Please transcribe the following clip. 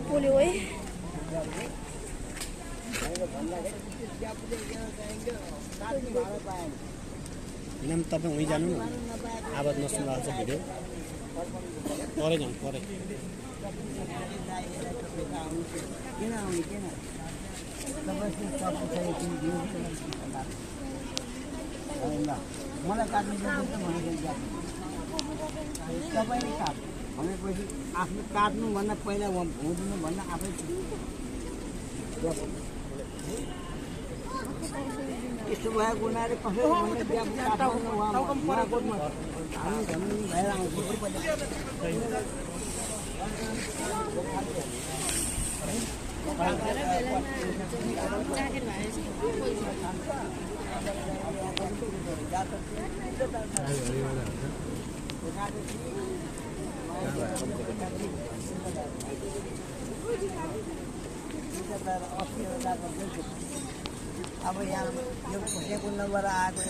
पोल्यो है इनाम तपाईँ उहीँ जानु न आवाज नसुन्दा छ भिडियो परे जाउँ परे मलाई काट्नु तपाईँले काट भनेपछि आफ्नो काट्नुभन्दा पहिला हुँदिनु भन्दा आफै यस्तो भएको हुनाले कसैले हामी झन् भएर आउँछौँ अब यहाँ यो खुसेको नम्बर आएको